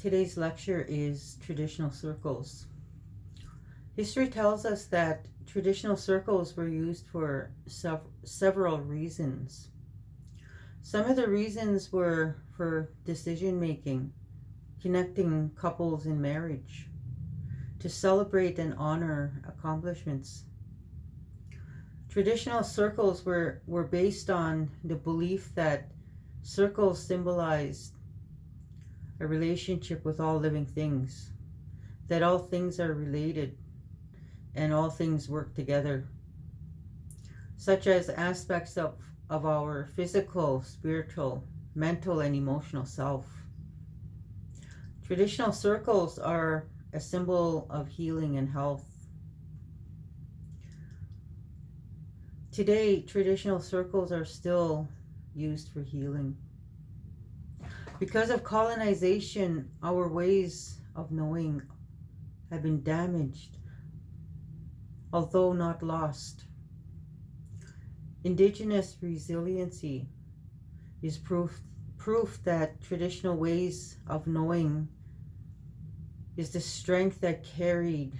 Today's lecture is traditional circles. History tells us that traditional circles were used for several reasons. Some of the reasons were for decision making, connecting couples in marriage, to celebrate and honor accomplishments. Traditional circles were based on the belief that circles symbolized a relationship with all living things, that all things are related and all things work together, such as aspects of our physical, spiritual, mental, and emotional self. Traditional circles are a symbol of healing and health. Today, traditional circles are still used for healing. Because of colonization, our ways of knowing have been damaged, although not lost. Indigenous resiliency is proof that traditional ways of knowing is the strength that carried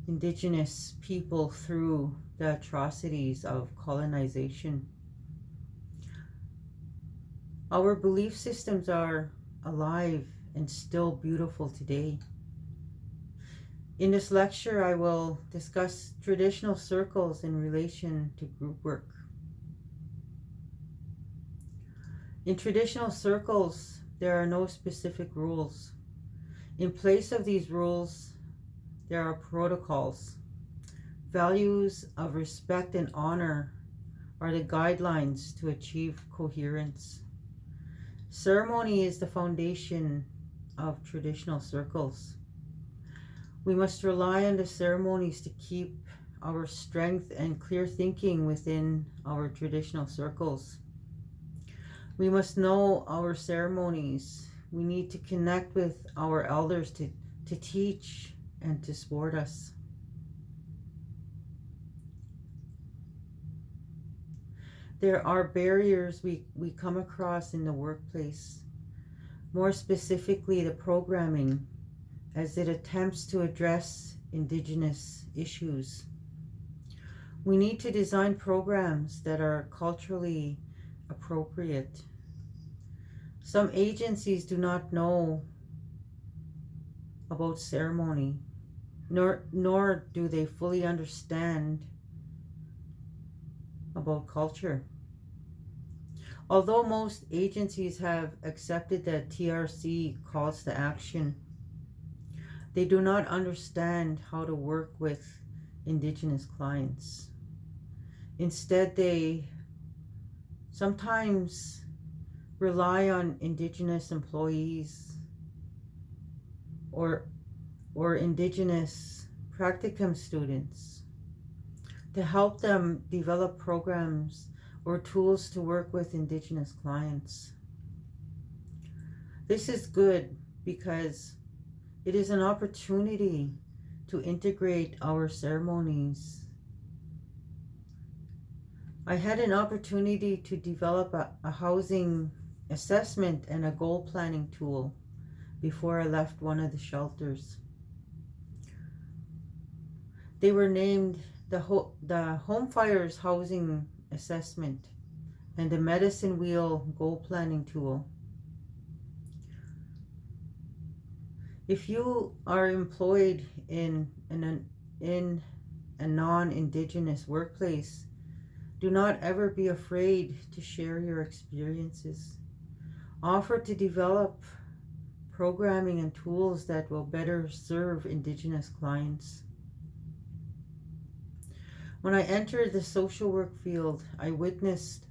Indigenous people through the atrocities of colonization. Our belief systems are alive and still beautiful today. In this lecture, I will discuss traditional circles in relation to group work. In traditional circles, there are no specific rules. In place of these rules, there are protocols. Values of respect and honor are the guidelines to achieve coherence. Ceremony is the foundation of traditional circles. We must rely on the ceremonies to keep our strength and clear thinking within our traditional circles. We must know our ceremonies. We need to connect with our elders to teach and to support us. There are barriers we come across in the workplace, more specifically the programming, as it attempts to address Indigenous issues. We need to design programs that are culturally appropriate. Some agencies do not know about ceremony, nor do they fully understand about culture. Although most agencies have accepted that TRC calls to action, they do not understand how to work with Indigenous clients. Instead, they sometimes rely on Indigenous employees or Indigenous practicum students to help them develop programs or tools to work with Indigenous clients. This is good because it is an opportunity to integrate our ceremonies. I had an opportunity to develop a housing assessment and a goal planning tool before I left one of the shelters. They were named the Home Fires Housing Assessment and the Medicine Wheel Goal Planning Tool. If you are employed in a non-Indigenous workplace, do not ever be afraid to share your experiences. Offer to develop programming and tools that will better serve Indigenous clients. When I entered the social work field, I witnessed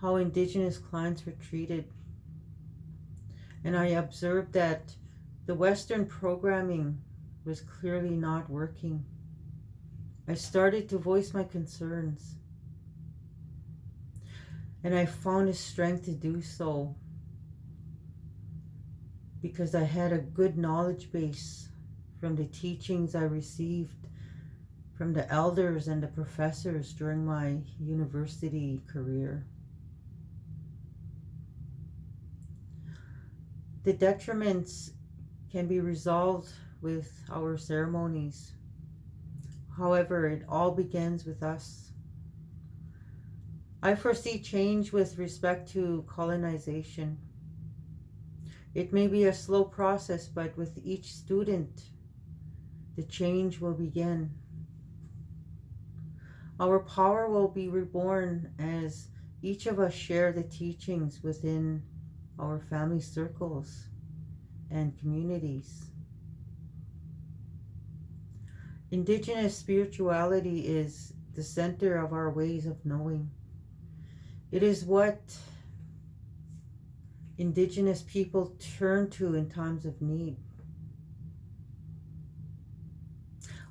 how Indigenous clients were treated, and I observed that the Western programming was clearly not working. I started to voice my concerns, and I found the strength to do so because I had a good knowledge base from the teachings I received from the elders and the professors during my university career. The detriments can be resolved with our ceremonies. However, it all begins with us. I foresee change with respect to colonization. It may be a slow process, but with each student, the change will begin. Our power will be reborn as each of us share the teachings within our family circles and communities. Indigenous spirituality is the center of our ways of knowing. It is what Indigenous people turn to in times of need.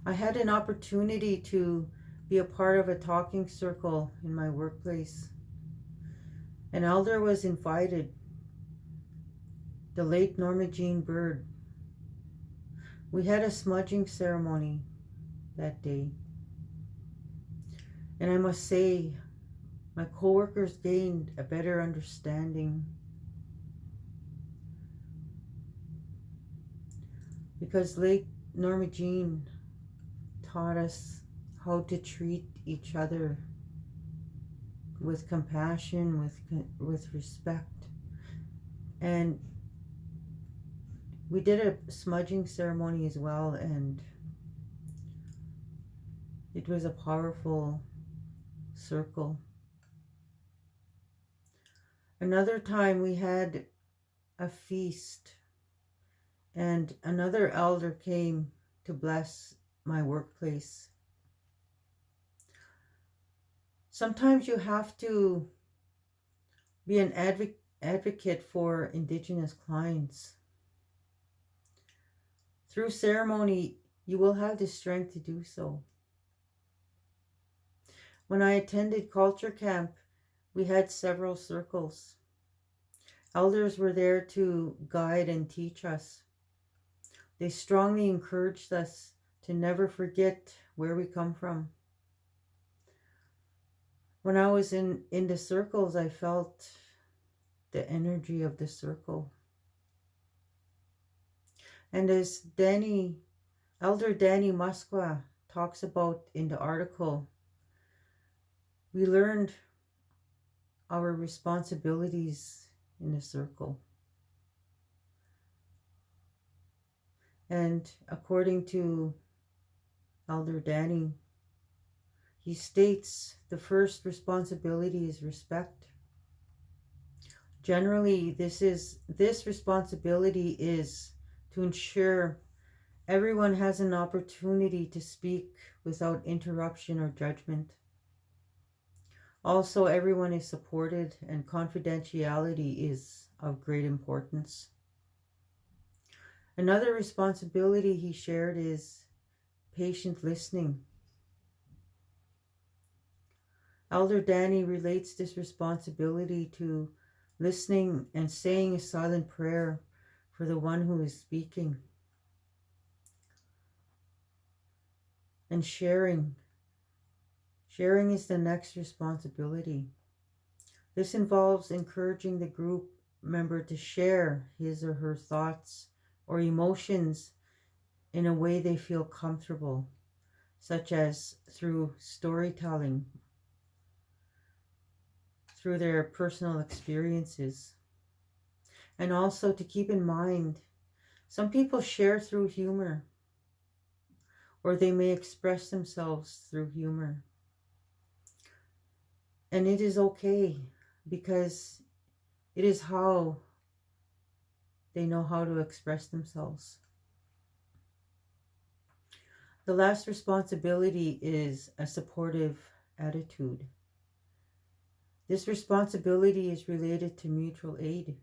I had an opportunity to be a part of a talking circle in my workplace. An elder was invited, the late Norma Jean Bird. We had a smudging ceremony that day. And I must say, my coworkers gained a better understanding because late Norma Jean taught us how to treat each other with compassion, with respect. And we did a smudging ceremony as well, and it was a powerful circle. Another time we had a feast, and another elder came to bless my workplace. Sometimes you have to be an advocate for Indigenous clients. Through ceremony, you will have the strength to do so. When I attended Culture Camp, we had several circles. Elders were there to guide and teach us. They strongly encouraged us to never forget where we come from. When I was in the circles, I felt the energy of the circle. And as Elder Danny Musqua talks about in the article, we learned our responsibilities in the circle. And according to Elder Danny, he states the first responsibility is respect. Generally, this responsibility is to ensure everyone has an opportunity to speak without interruption or judgment. Also, everyone is supported and confidentiality is of great importance. Another responsibility he shared is patient listening. Elder Danny relates this responsibility to listening and saying a silent prayer for the one who is speaking. And sharing. Sharing is the next responsibility. This involves encouraging the group member to share his or her thoughts or emotions in a way they feel comfortable, such as through storytelling, through their personal experiences. And also to keep in mind, some people share through humor, or they may express themselves through humor. And it is okay because it is how they know how to express themselves. The last responsibility is a supportive attitude. This responsibility is related to mutual aid.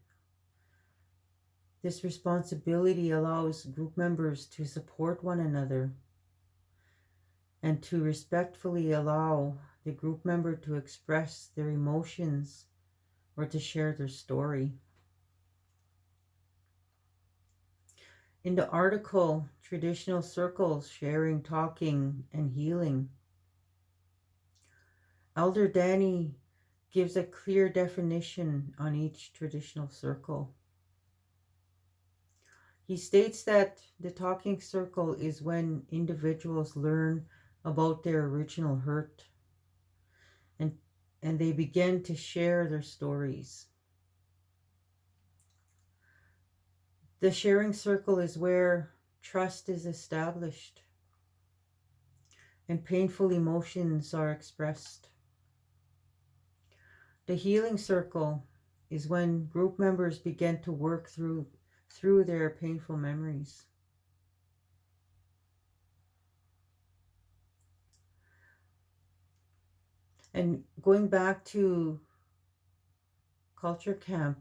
This responsibility allows group members to support one another and to respectfully allow the group member to express their emotions or to share their story. In the article, Traditional Circles, Sharing, Talking, and Healing, Elder Danny gives a clear definition on each traditional circle. He states that the talking circle is when individuals learn about their original hurt and they begin to share their stories. The sharing circle is where trust is established and painful emotions are expressed. The healing circle is when group members begin to work through their painful memories. And going back to culture camp,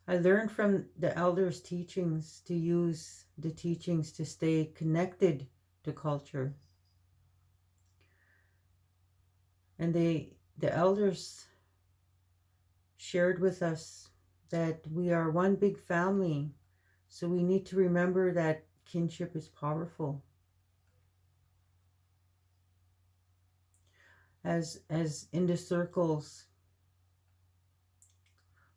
I learned from the elders' teachings to use the teachings to stay connected to culture. And the elders shared with us that we are one big family, so we need to remember that kinship is powerful. As in the circles,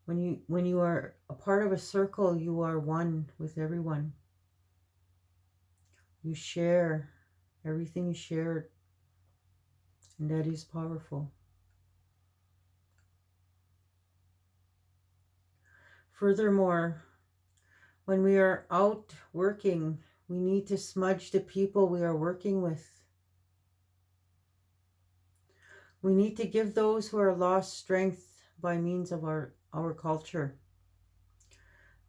when you are a part of a circle, you are one with everyone. You share everything you shared, and that is powerful. Furthermore, when we are out working, we need to smudge the people we are working with. We need to give those who are lost strength by means of our culture.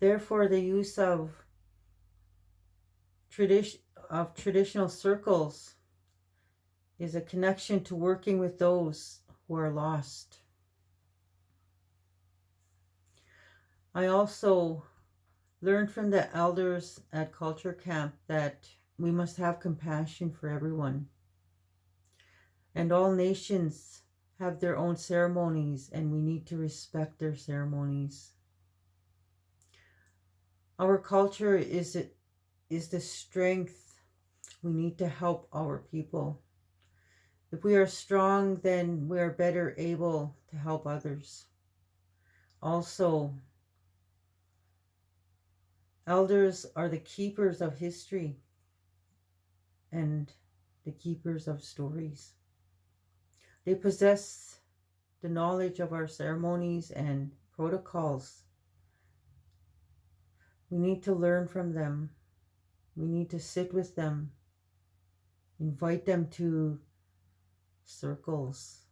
Therefore, the use of traditional circles is a connection to working with those who are lost. I also learned from the elders at Culture Camp that we must have compassion for everyone. And all nations have their own ceremonies, and we need to respect their ceremonies. Our culture is the strength. We need to help our people. If we are strong, then we are better able to help others. Also, elders are the keepers of history and the keepers of stories. They possess the knowledge of our ceremonies and protocols. We need to learn from them. We need to sit with them, invite them to circles.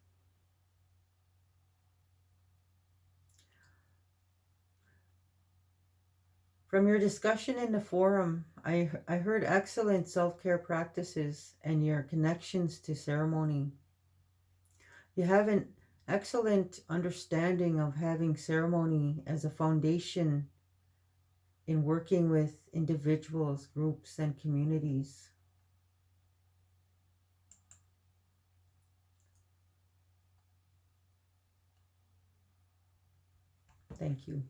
From your discussion in the forum, I heard excellent self-care practices and your connections to ceremony. You have an excellent understanding of having ceremony as a foundation in working with individuals, groups, and communities. Thank you.